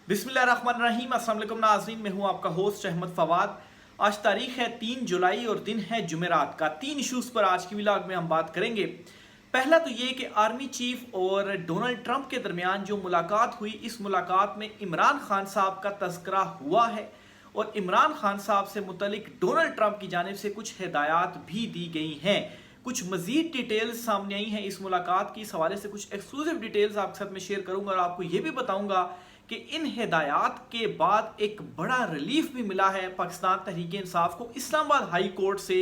बिस्मिल्लाहिर्रहमानिर्रहीम। अस्सलाम वालेकुम नाज़रीन, मैं हूं आपका होस्ट अहमद फवाद। आज तारीख है 3 जुलाई और दिन है जुमेरात का। 3 इशूज़ पर आज की व्लॉग में हम बात करेंगे। पहला तो ये कि आर्मी चीफ और डोनाल्ड ट्रंप के दरमियान जो मुलाकात हुई, इस मुलाकात में इमरान खान साहब का तज़किरा हुआ है और इमरान खान साहब से मुतलिक डोनाल्ड ट्रंप की जानिब से कुछ हिदायत भी दी गई हैं। कुछ मजीद डिटेल्स सामने आई हैं इस मुलाकात की। इस हवाले से कुछ एक्सक्लूसिव डिटेल्स आपके साथ में शेयर करूंगा और आपको ये भी बताऊंगा कि इन हिदायत के बाद एक बड़ा रिलीफ भी मिला है पाकिस्तान तहरीक इंसाफ को। इस्लामाबाद हाई कोर्ट से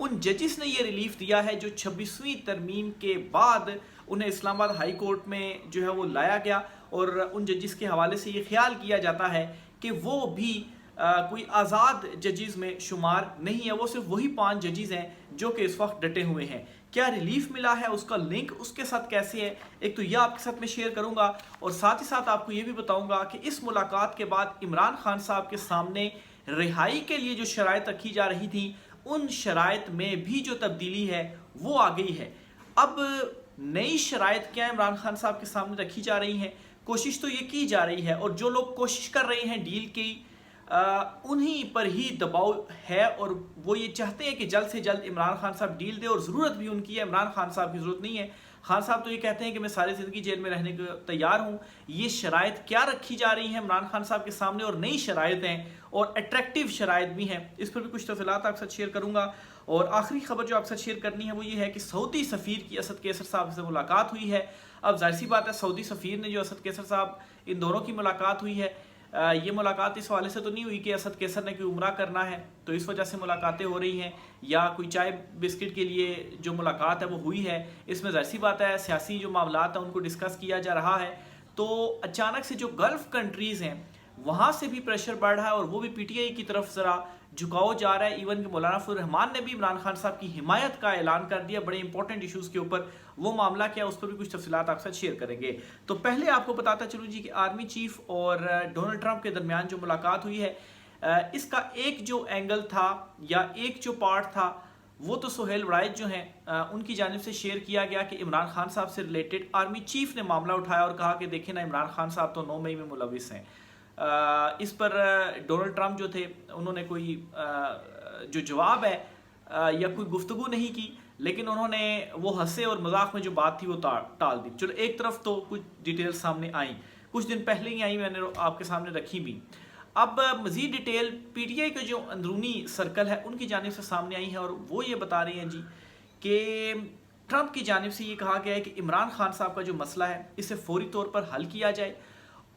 उन जजिस ने ये रिलीफ दिया है जो 26वीं तरमीम के बाद उन्हें इस्लामाबाद हाई कोर्ट में जो है वो लाया गया, और उन जजिस के हवाले से ये ख्याल किया जाता है कि वो भी कोई आज़ाद जजिस में शुमार नहीं है। वो सिर्फ वही 5 जजिस हैं जो कि इस वक्त डटे हुए हैं। क्या रिलीफ मिला है, उसका लिंक उसके साथ कैसे है, एक तो यह आपके साथ में शेयर करूंगा और साथ ही साथ आपको यह भी बताऊंगा कि इस मुलाकात के बाद इमरान खान साहब के सामने रिहाई के लिए जो शराइत रखी जा रही थी, उन शराइत में भी जो तब्दीली है वो आ गई है। अब नई शराइत क्या इमरान खान साहब के सामने रखी जा रही हैं, कोशिश तो ये की जा रही है और जो लोग कोशिश कर रहे हैं डील की उन्हीं पर ही दबाव है और वो ये चाहते हैं कि जल्द से जल्द इमरान खान साहब डील दे, और ज़रूरत भी उनकी है। इमरान खान साहब की ज़रूरत नहीं है। खान साहब तो ये कहते हैं कि मैं सारी ज़िंदगी जेल में रहने को तैयार हूँ। ये शराइत क्या रखी जा रही हैं इमरान खान साहब के सामने, और नई शराइत हैं और अट्रैक्टिव शराइत भी हैं, इस पर भी कुछ तफसीलात आपके साथ शेयर करूँगा। और आखिरी खबर जो आपके साथ शेयर करनी है वो ये है कि सऊदी सफ़ीर की असद कैसर साहब से मुलाकात हुई है। अब जाहिर सी बात है, सऊदी सफ़ीर ने जो असद कैसर साहब, इन दोनों की मुलाकात हुई है। ये मुलाकात इस हवाले से तो नहीं हुई कि असद कैसर ने कोई उम्रा करना है तो इस वजह से मुलाकातें हो रही हैं, या कोई चाय बिस्किट के लिए जो मुलाकात है वो हुई है। इसमें ज़ाहिर सी बात है सियासी जो मामलात हैं उनको डिस्कस किया जा रहा है। तो अचानक से जो गल्फ़ कंट्रीज़ हैं वहाँ से भी प्रेशर बढ़ रहा है और वो भी पीटीआई की तरफ ज़रा झुकाव जा रहा है। इवन कि मौलाना फजल रहमान ने भी इमरान खान साहब की हिमायत का ऐलान कर दिया बड़े इंपॉर्टेंट इशूज़ के ऊपर। वो मामला क्या, उस पर भी कुछ तफसीलात आपके साथ शेयर करेंगे। तो पहले आपको बताता चलूँ जी कि आर्मी चीफ और डोनाल्ड ट्रंप के दरमियान जो मुलाकात हुई है, इसका एक जो एंगल था या एक जो पार्ट था वो तो सुहेल वड़ाइद जो हैं उनकी जानिब से शेयर किया गया कि इमरान खान साहब से रिलेटेड आर्मी चीफ ने मामला उठाया और कहा कि देखें ना, इमरान खान साहब तो 9 मई में मुलविस हैं। इस पर डोनाल्ड ट्रंप जो थे उन्होंने कोई जो जवाब है या कोई गुफ्तगू नहीं की, लेकिन उन्होंने वो हंसे और मजाक में जो बात थी वो टाल दी। चलो, एक तरफ तो कुछ डिटेल्स सामने आई, कुछ दिन पहले ही आई, मैंने आपके सामने रखी भी। अब मज़ीद डिटेल पीटीआई के जो अंदरूनी सर्कल है उनकी जानिब से सामने आई है और वो ये बता रही हैं जी कि ट्रंप की जानिब से ये कहा गया है कि इमरान खान साहब का जो मसला है इसे फौरी तौर पर हल किया जाए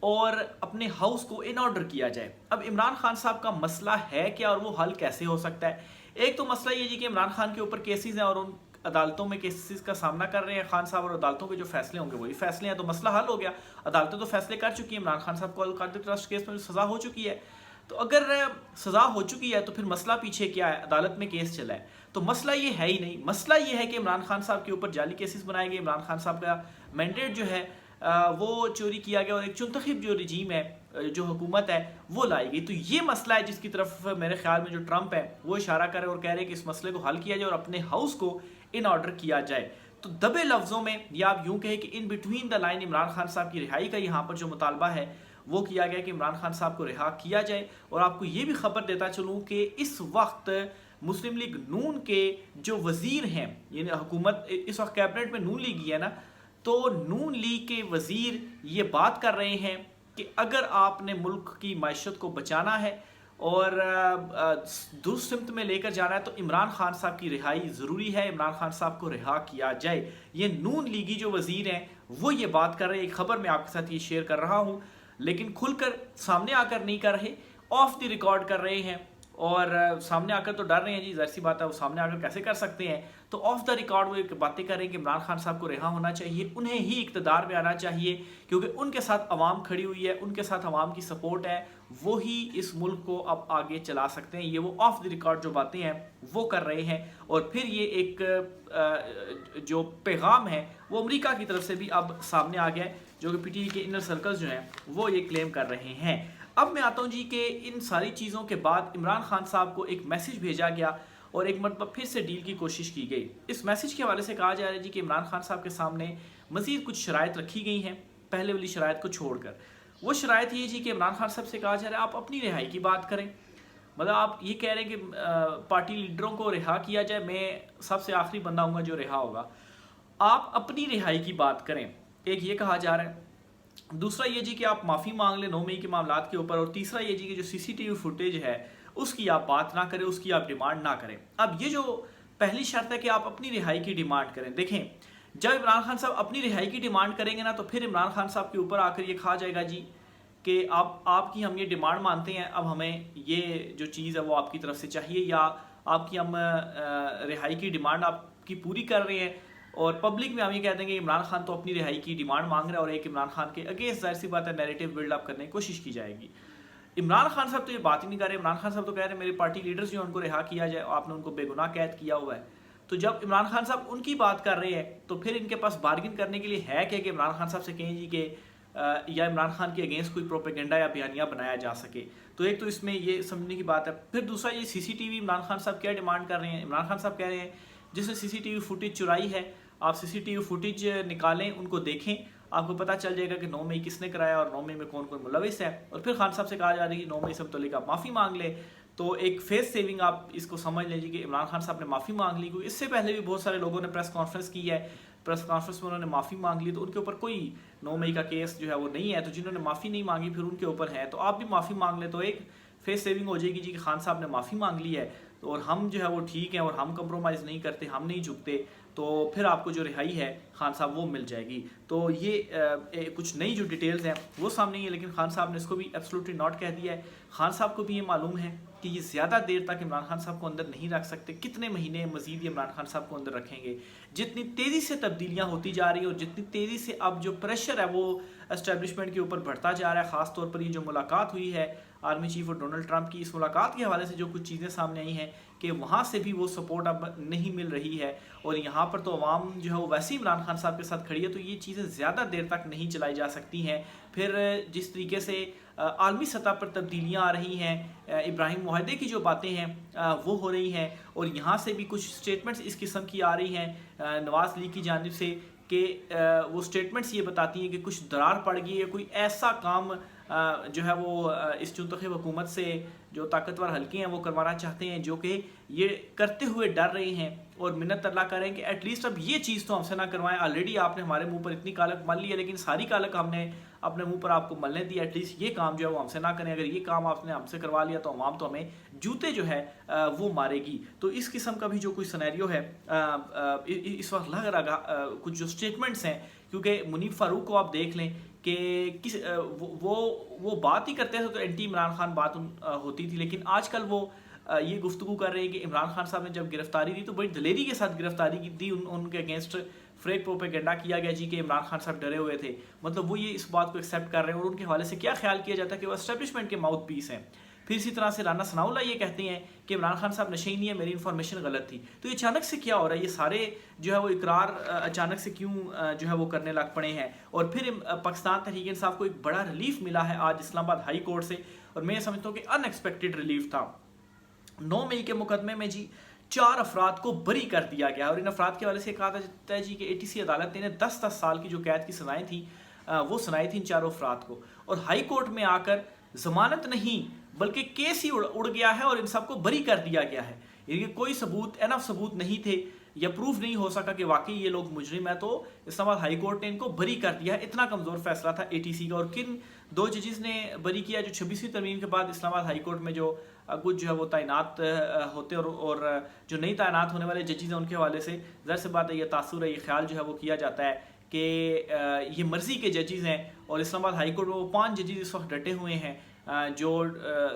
और अपने हाउस को इन ऑर्डर किया जाए। अब इमरान खान साहब का मसला है क्या और वो हल कैसे हो सकता है? एक तो मसला ये जी कि इमरान खान के ऊपर केसेस हैं और उन अदालतों में केसेस का सामना कर रहे हैं खान साहब, और अदालतों के जो फैसले होंगे वही फैसले हैं, तो मसला हल हो गया। अदालतें तो फैसले कर चुकी हैं, इमरान खान साहब को अलकायदा ट्रस्ट केस में सज़ा हो चुकी है। तो अगर सज़ा हो चुकी है तो फिर मसला पीछे क्या है, अदालत में केस चला है, तो मसला ये है ही नहीं। मसला ये है कि इमरान खान साहब के ऊपर जाली केसेस बनाए गए, इमरान खान साहब का मैंडेट जो है वो चोरी किया गया और एक चुनतखिब जो रजीम है, जो हुकूमत है वो लाई गई। तो ये मसला है जिसकी तरफ मेरे ख्याल में जो ट्रंप है वो इशारा करे और कह रहे हैं कि इस मसले को हल किया जाए और अपने हाउस को इन ऑर्डर किया जाए। तो दबे लफ्ज़ों में या आप यूँ कहें कि in between the line Imran Khan साहब की रिहाई का यहाँ पर जो मुतालबा है वो किया गया कि इमरान खान साहब को रिहा किया जाए। और आपको ये भी खबर देता चलूँ कि इस वक्त मुस्लिम लीग नून के जो वज़ीर हैं, यानी हुकूमत इस वक्त कैबिनेट में नून लीग ही है ना, तो नून लीग के वज़ीर ये बात कर रहे हैं कि अगर आपने मुल्क की मैशत को बचाना है और दुरुस्त सिमत में लेकर जाना है तो इमरान खान साहब की रिहाई ज़रूरी है, इमरान खान साहब को रिहा किया जाए। ये नून लीगी जो वज़ीर हैं वो ये बात कर रहे हैं। एक खबर मैं आपके साथ ये शेयर कर रहा हूँ, लेकिन खुलकर सामने आकर नहीं कर रहे, ऑफ द रिकॉर्ड कर रहे हैं। और सामने आकर तो डर रहे हैं जी, जाहिर सी बात है वो सामने आकर कैसे कर सकते हैं। तो ऑफ द रिकॉर्ड वो एक बातें करें कि इमरान खान साहब को रिहा होना चाहिए, उन्हें ही इक़्तिदार में आना चाहिए, क्योंकि उनके साथ अवाम खड़ी हुई है, उनके साथ अवाम की सपोर्ट है, वो ही इस मुल्क को अब आगे चला सकते हैं। ये वो ऑफ द रिकॉर्ड जो बातें हैं वो कर रहे हैं। और फिर ये एक जो पैगाम है वो अमेरिका की तरफ से भी अब सामने आ गया है, जो कि पीटीआई के इनर सर्कल्स जो हैं वो ये क्लेम कर रहे हैं। अब मैं आता हूँ जी कि इन सारी चीज़ों के बाद इमरान खान साहब को एक मैसेज भेजा गया और एक मरतबा फिर से डील की कोशिश की गई। इस मैसेज के हवाले से कहा जा रहा है जी कि इमरान खान साहब के सामने मज़ीद कुछ शराइत रखी गई हैं, पहले वाली शराइत को छोड़कर। वो शराइत ये जी कि इमरान खान साहब से कहा जा रहा है आप अपनी रिहाई की बात करें। मतलब आप ये कह रहे हैं कि पार्टी लीडरों को रिहा किया जाए, मैं सबसे आखिरी बंदा हूँगा जो रिहा होगा। आप अपनी रिहाई की बात करें, एक ये कहा जा रहा है। दूसरा ये जी कि आप माफ़ी मांग लें 9 मई के मामलात के ऊपर। और तीसरा ये जी कि जो सीसीटीवी फुटेज है उसकी आप बात ना करें, उसकी आप डिमांड ना करें। अब ये जो पहली शर्त है कि आप अपनी रिहाई की डिमांड करें, देखें जब इमरान खान साहब अपनी रिहाई की डिमांड करेंगे ना तो फिर इमरान खान साहब के ऊपर आकर ये कहा जाएगा जी कि आपकी हम ये डिमांड मानते हैं, अब हमें ये जो चीज़ है वो आपकी तरफ से चाहिए, या आपकी हम रिहाई की डिमांड आपकी पूरी कर रहे हैं। और पब्लिक में हम ये कह देंगे इमरान खान तो अपनी रिहाई की डिमांड मांग रहा है और एक इमरान खान के अगेंस्ट जाहिर सी बात है नैरेटिव बिल्डअप करने की कोशिश की जाएगी। इमरान खान साहब तो ये बात ही नहीं कर रहे। इमरान खान साहब तो कह रहे हैं मेरे पार्टी लीडर्स जो उनको रिहा किया जाए, आपने उनको बेगुनाह कैद किया हुआ है। तो जब इमरान खान साहब उनकी बात कर रहे हैं तो फिर इनके पास बार्गिन करने के लिए है क्या कि इमरान खान साहब से कहें जी कि या इमरान खान के अगेंस्ट कोई प्रोपेगेंडा या बयानिया बनाया जा सके। तो एक तो इसमें ये समझने की बात है। फिर दूसरा ये सीसीटीवी, इमरान खान साहब क्या डिमांड कर रहे हैं। इमरान खान साहब कह रहे हैं जिसने सीसीटीवी फुटेज चुराई है आप सीसीटीवी फुटेज निकालें, उनको देखें, आपको पता चल जाएगा कि 9 मई किसने कराया और 9 मई में कौन कौन मुलविस है। और फिर खान साहब से कहा जा रहा है कि 9 मई से मुतल्लिक आप माफ़ी मांग ले। तो एक फेस सेविंग आप इसको समझ लीजिए कि इमरान खान साहब ने माफ़ी मांग ली, क्योंकि इससे पहले भी बहुत सारे लोगों ने प्रेस कॉन्फ्रेंस की है, प्रेस कॉन्फ्रेंस में उन्होंने माफ़ी मांग ली, तो उनके ऊपर कोई 9 मई का केस जो है वो नहीं है। तो जिन्होंने माफ़ी नहीं मांगी फिर उनके ऊपर है, तो आप भी माफ़ी मांग लें तो एक फेस सेविंग हो जाएगी जी कि खान साहब ने माफ़ी मांग ली है तो और हम जो है वो ठीक हैं और हम कंप्रोमाइज़ नहीं करते, हम नहीं झुकते, तो फिर आपको जो रिहाई है खान साहब वो मिल जाएगी। तो ये कुछ नई जो डिटेल्स हैं वो सामने ही है, लेकिन खान साहब ने इसको भी एब्सोल्युटली नॉट कह दिया है। खान साहब को भी ये मालूम है कि ये ज़्यादा देर तक इमरान खान साहब को अंदर नहीं रख सकते। कितने महीने मजीद ये इमरान खान साहब को अंदर रखेंगे। जितनी तेज़ी से तब्दीलियाँ होती जा रही हैं और जितनी तेज़ी से अब जो प्रेशर है वो एस्टेब्लिशमेंट के ऊपर बढ़ता जा रहा है, ख़ास तौर पर ये जो मुलाकात हुई है आर्मी चीफ और डोनाल्ड ट्रंप की, इस मुलाकात के हवाले से जो कुछ चीज़ें सामने आई हैं कि वहाँ से भी वो सपोर्ट अब नहीं मिल रही है और यहाँ पर तो अवाम जो है वो वैसे ही इमरान खान साहब के साथ खड़ी है। तो ये चीज़ें ज़्यादा देर तक नहीं चलाई जा सकती हैं। फिर जिस तरीके से आलमी सतह पर तब्दीलियाँ आ रही हैं, इब्राहिम मुआहदे की जो बातें हैं वो हो रही हैं और यहाँ से भी कुछ स्टेटमेंट्स इस किस्म की आ रही हैं नवाज़ लीग की जानिब से कि वो स्टेटमेंट्स ये बताती हैं कि कुछ दरार पड़ गई है, कोई ऐसा काम जो है वो इस मुंतखब हुकूमत से जो ताकतवर हल्के हैं वो करवाना चाहते हैं, जो कि ये करते हुए डर रहे हैं और मिन्नत अल्लाह करें कि एटलीस्ट अब ये चीज़ तो हमसे ना करवाएं। ऑलरेडी आपने हमारे मुंह पर इतनी कालक मल ली है, लेकिन सारी कालक हमने अपने मुंह पर आपको मलने दी, एटलीस्ट ये काम जो है वो हमसे ना करें। अगर ये काम आपने हमसे करवा लिया तो अवाम तो हमें जूते जो है वो मारेगी। तो इस किस्म का भी जो कोई सिनेरियो है इस वक्त लग रहा कुछ जो स्टेटमेंट्स हैं, क्योंकि मुनीफ फारूक को आप देख लें कि किस वो बात ही करते थे तो एंटी इमरान खान बात होती थी, लेकिन आजकल वो ये गुफ्तगू कर रहे हैं कि इमरान खान साहब ने जब गिरफ्तारी दी तो बड़ी दलेरी के साथ गिरफ्तारी की दी, उनके अगेंस्ट फेक प्रोपेगेंडा किया गया जी कि इमरान खान साहब डरे हुए थे। मतलब वो ये इस बात को एक्सेप्ट कर रहे हैं और उनके हवाले से क्या ख्याल किया जाता है कि वो एस्टेब्लिशमेंट के माउथ पीस हैं। फिर इसी तरह से राना सनाउल्ला ये कहते हैं कि इमरान खान साहब नशे ही नहीं है, मेरी इन्फॉर्मेशन गलत थी। तो ये अचानक से क्या हो रहा है, ये सारे जो है वो इकरार अचानक से क्यों जो है वो करने लग पड़े हैं। और फिर पाकिस्तान तहरीक इंसाफ को एक बड़ा रिलीफ मिला है आज इस्लामाबाद हाई कोर्ट से, और मैं समझता हूँ कि अनएक्सपेक्टेड रिलीफ था। 9 मई के मुकदमे में जी 4 अफराद को बरी कर दिया गया और इन अफराद के हवाले से कहा जाता है जी कि ATC अदालत ने 10-10 साल की जो कैद की सजाएं थी वो सुनाई थी इन चारों अफराद को, और हाई कोर्ट में आकर जमानत नहीं बल्कि केस ही उड़ गया है और इन सबको बरी कर दिया गया है। यानी कोई सबूत, एनफ सबूत नहीं थे या प्रूफ नहीं हो सका कि वाकई ये लोग मुजरिम है, तो इस्लामाबाद हाई कोर्ट ने इनको बरी कर दिया है। इतना कमज़ोर फैसला था ATC का। और किन 2 जजेस ने बरी किया, जो 26वीं तरमीम के बाद इस्लामाबाद हाई कोर्ट में जो कुछ जो है वो तैनात होते और जो नहीं तैनात होने वाले जजेस हैं उनके हवाले से ज़ाहिर सी बात है ये तासुर है, ये ख्याल जो है वो किया जाता है कि ये मर्जी के जजेस हैं। और इस्लामाबाद हाई कोर्ट में वो 5 जजेस इस वक्त डटे हुए हैं जो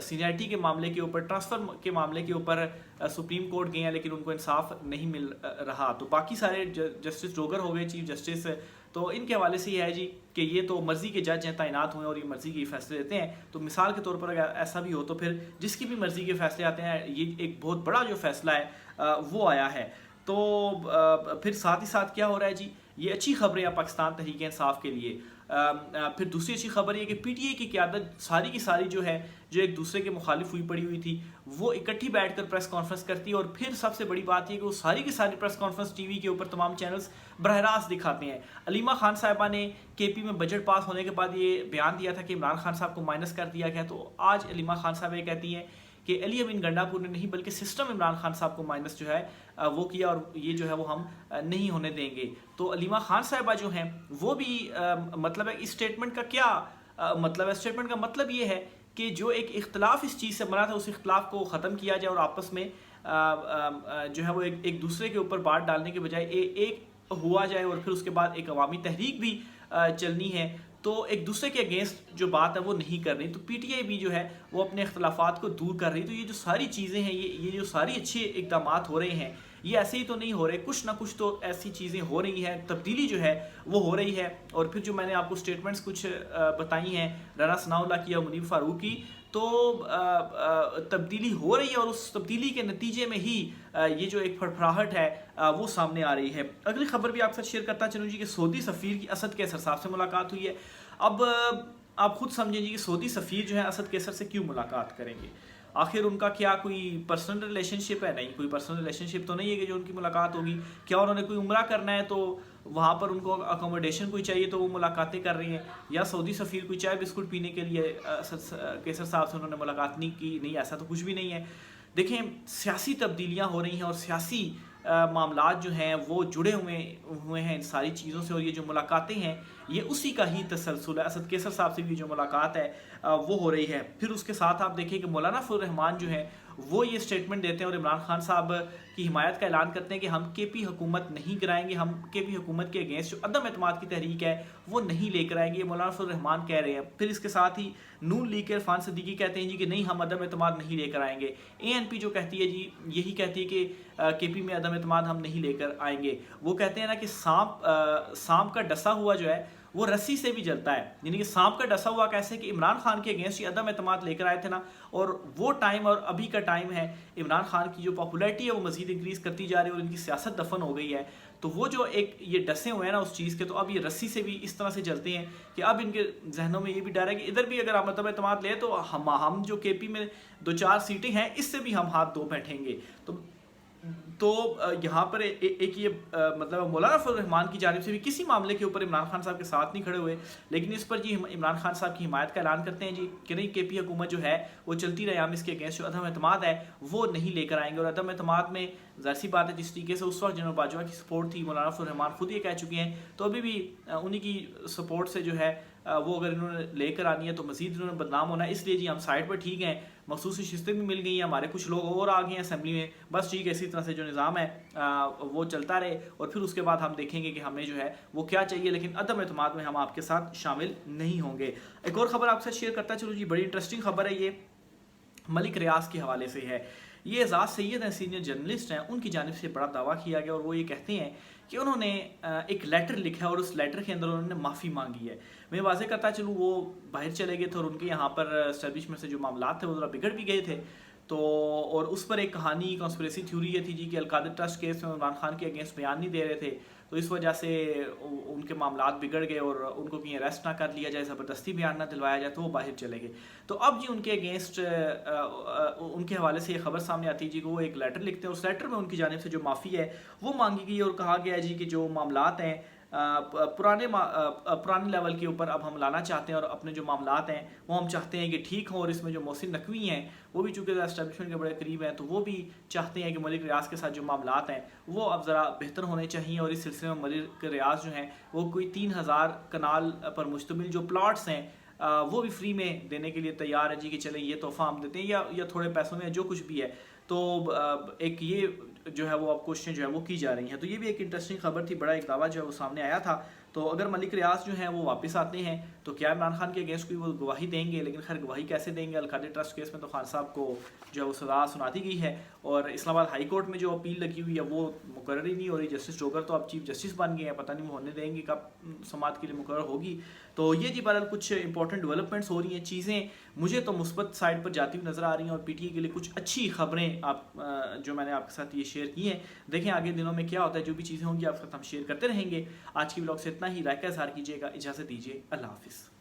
सीनियरिटी के मामले के ऊपर, ट्रांसफ़र के मामले के ऊपर सुप्रीम कोर्ट गए हैं, लेकिन उनको इंसाफ नहीं मिल रहा। तो बाकी सारे जस्टिस डोगर हो गए चीफ जस्टिस, तो इनके हवाले से ये है जी कि ये तो मर्ज़ी के जज हैं, तैनात हुए और ये मर्ज़ी के फैसले देते हैं। तो मिसाल के तौर पर अगर ऐसा भी हो तो फिर जिसकी भी मर्ज़ी के फैसले आते हैं, ये एक बहुत बड़ा जो फैसला है वो आया है। तो फिर साथ ही साथ क्या हो रहा है जी, ये अच्छी खबरें हैं पाकिस्तान तहरीक इंसाफ के लिए। फिर दूसरी अच्छी खबर ये कि पीटीआई की क़यादत सारी की सारी जो है, जो एक दूसरे के मुखालिफ हुई पड़ी हुई थी, वो इकट्ठी बैठकर प्रेस कॉन्फ्रेंस करती है। और फिर सबसे बड़ी बात ये कि वो सारी की सारी प्रेस कॉन्फ्रेंस टीवी के ऊपर तमाम चैनल्स बरह रास्त दिखाते हैं। अलीमा खान साहिबा ने केपी में बजट पास होने के बाद ये बयान दिया था कि इमरान खान साहब को माइनस कर दिया गया, तो आज अलीमा खान साहब ये कहती हैं कि अली अमीन गंडापुर ने नहीं बल्कि सिस्टम इमरान खान साहब को माइनस जो है वो किया, और ये जो है वो हम नहीं होने देंगे। तो अलीमा खान साहिबा जो हैं वो भी मतलब है इस स्टेटमेंट का क्या मतलब है, स्टेटमेंट का मतलब ये है कि जो एक इख्तलाफ इस चीज़ से बना था उस इख्तलाफ को ख़त्म किया जाए और आपस में जो है वो एक दूसरे के ऊपर बात डालने के बजाय एक हुआ जाए, और फिर उसके बाद एक अवामी तहरीक भी चलनी है। तो एक दूसरे के अगेंस्ट जो बात है वो नहीं कर रही, तो पीटीआई भी जो है वो अपने इख्तलाफात को दूर कर रही। तो ये जो सारी चीज़ें हैं, ये जो सारी अच्छे इकदाम हो रहे हैं, ये ऐसे ही तो नहीं हो रहे, कुछ ना कुछ तो ऐसी चीज़ें हो रही हैं, तब्दीली जो है वो हो रही है। और फिर जो मैंने आपको स्टेटमेंट्स कुछ बताई हैं राना सनाउल्लाह की या मुनीर फारूक की, तो तब्दीली हो रही है और उस तब्दीली के नतीजे में ही ये जो एक फड़फड़ाहट है वो सामने आ रही है। अगली खबर भी आपके साथ शेयर करता चलूँ जी कि सऊदी सफ़ीर की असद कैसर साहब से मुलाकात हुई है। अब आप खुद समझें जी कि सऊदी सफ़ीर जो है असद कैसर से क्यों मुलाकात करेंगे, आखिर उनका क्या कोई पर्सनल रिलेशनशिप है? नहीं, कोई पर्सनल रिलेशनशिप तो नहीं है कि जो उनकी मुलाकात होगी। क्या उन्होंने कोई उम्रा करना है तो वहाँ पर उनको अकोमोडेशन कोई चाहिए तो वो मुलाकातें कर रही हैं, या सऊदी सफ़ीर कोई चाय बिस्कुट पीने के लिए कैसर साहब से उन्होंने मुलाकात नहीं की? नहीं, ऐसा तो कुछ भी नहीं है। देखें, सियासी तब्दीलियाँ हो रही हैं और सियासी मामलात जो हैं वो जुड़े हुए हैं इन सारी चीज़ों से, और ये जो मुलाकातें हैं ये उसी का ही तसलसल है। असद कैसर साहब से भी जो मुलाकात है वो हो रही है। फिर उसके साथ आप देखिए कि मौलाना फजल रहमान जो है वो ये स्टेटमेंट देते हैं और इमरान खान साहब की हिमायत का ऐलान करते हैं कि हम केपी हुकूमत नहीं गिराएंगे, हम केपी हुकूमत के अगेंस्ट जो अदम एतमाद की तहरीक है वो नहीं लेकर आएंगे, ये मौलाना फजल रहमान कह रहे हैं। फिर इसके साथ ही नून लीग के इरफान सिद्दीकी कहते हैं जी कि नहीं, हम अदम एतमाद नहीं लेकर आएंगे। एएनपी जो कहती है जी यही कहती है कि केपी में अदम एतमाद हम नहीं लेकर आएंगे। वो कहते हैं ना कि सांप का डसा हुआ जो है वो रस्सी से भी जलता है, यानी कि सांप का डसा हुआ कैसे कि इमरान खान के अगेंस्ट ये अदम एतमाद लेकर आए थे ना, और वो टाइम और अभी का टाइम है, इमरान खान की जो पॉपुलैरिटी है वो मजीद इंक्रीज़ करती जा रही है और इनकी सियासत दफन हो गई है। तो वो जो एक ये डसे हुए हैं ना उस चीज़ के, तो अब ये रस्सी से भी इस तरह से जलते हैं कि अब इनके जहनों में ये भी डर है कि इधर भी अगर हम अदम एतमाद ले तो हम जो केपी में 2-4 सीटें हैं इससे भी हम हाथ धो बैठेंगे। तो यहाँ पर एक ये मतलब मौलाना फजल रहमान की जानिब से भी किसी मामले के ऊपर इमरान खान साहब के साथ नहीं खड़े हुए, लेकिन इस पर जी इमरान खान साहब की हिमायत का ऐलान करते हैं जी कि नहीं, केपी हुकूमत जो है वो चलती रहे, हम इसके अगेंस्ट जो अदम एतमाद है वो नहीं लेकर आएंगे। और अदम एतमाद में ज़ाहिर सी बात है जिस तरीके से उस वक्त जनरल बाजवा की सपोर्ट थी, मौलाना फजल रहमान खुद ये कह चुके हैं, तो अभी भी उन्हीं की सपोर्ट से जो है वो अगर इन्होंने लेकर आनी है तो मज़ीद इन्होंने बदनाम होना है। इसलिए जी हम साइड पर ठीक हैं, मखसूस शिस्तें भी मिल गई हैं, हमारे कुछ लोग और आ गए हैं असेंबली में, बस ठीक है, इसी तरह से जो निज़ाम है वो चलता रहे और फिर उसके बाद हम देखेंगे कि हमें जो है वो क्या चाहिए, लेकिन अदम एतमाद में हम आपके साथ शामिल नहीं होंगे। एक और ख़बर आपके साथ शेयर करता चलो जी, बड़ी इंटरेस्टिंग खबर है, ये मलिक रियाज के हवाले से है। ये एजाज़ सैयद हैं, सीनियर जर्नलिस्ट हैं, उनकी जानिब से बड़ा दावा किया गया और वो ये कहते हैं कि उन्होंने एक लेटर लिखा है और उस लेटर के अंदर उन्होंने माफ़ी मांगी है। मैं वाज़ेह करता चलूँ, वो बाहर चले गए थे और उनके यहाँ पर एस्टेब्लिशमेंट से जो मामला थे वो ज़रा बिगड़ भी गए थे, तो और उस पर एक कहानी कॉन्स्पिरेसी थ्योरी ये थी जी कि अलकादर ट्रस्ट केस में इमरान खान के अगेंस्ट बयान नहीं दे रहे थे, तो इस वजह से उनके मामला बिगड़ गए और उनको कहीं अरेस्ट ना कर लिया जाए, ज़बरदस्ती बयान ना दिलवाया जाए, तो वो बाहर चले गए। तो अब जी उनके अगेंस्ट उनके हवाले से ये खबर सामने आती है जी कि वो एक लेटर लिखते हैं, उस लेटर में उनकी जानिब से जो माफ़ी है वो मांगी गई और कहा गया जी कि जो मामलात हैं पुराने लेवल के ऊपर अब हम लाना चाहते हैं और अपने जो मामलात हैं वो हम चाहते हैं कि ठीक हों, और इसमें जो मोहसिन नकवी हैं वो भी चूँकि एस्टेब्लिशमेंट के बड़े करीब हैं तो वो भी चाहते हैं कि मलिक रियाज के साथ जो मामलात हैं वो अब ज़रा बेहतर होने चाहिए। और इस सिलसिले में मलिक रियाज जो हैं वो कोई 3000 कनाल पर मुश्तमिल जो प्लाट्स हैं वो भी फ्री में देने के लिए तैयार है जी कि चले ये तोहफ़ा हम देते हैं या थोड़े पैसों में जो कुछ भी है। तो एक ये जो है वो अब क्वेश्चन जो है वो की जा रही हैं, तो ये भी एक इंटरेस्टिंग खबर थी, बड़ा एक दावा जो है वो सामने आया था। तो अगर मलिक रियाज जो हैं वो वापस आते हैं तो क्या इमरान खान के अगेंस्ट कोई वो गवाही देंगे, लेकिन खैर गवाही कैसे देंगे, अलकादर ट्रस्ट केस में तो खान साहब को जो है वो सज़ा सुनाती गई है और इस्लामाबाद हाई कोर्ट में जो अपील लगी हुई है वो मुकर्रर ही नहीं हो रही। जस्टिस जोगर तो अब चीफ जस्टिस बन गए हैं, पता नहीं वो होने देंगे कब समात के लिए मुकर्रर होगी। तो ये जी बहरहाल कुछ इंपॉर्टेंट डेवलपमेंट्स हो रही हैं, चीज़ें मुझे तो मुस्बत साइड पर जाती हुई नज़र आ रही हैं और पीटीआई के लिए कुछ अच्छी खबरें आप जो मैंने आपके साथ ये शेयर की हैं। देखें आगे दिनों में क्या होता है, जो भी चीज़ें होंगी आपके साथ हम शेयर करते रहेंगे। आज की ब्लॉग से इतना ही। राय का इजहार कीजिएगा। इजाज़त दीजिए। अल्लाह हाफिज़।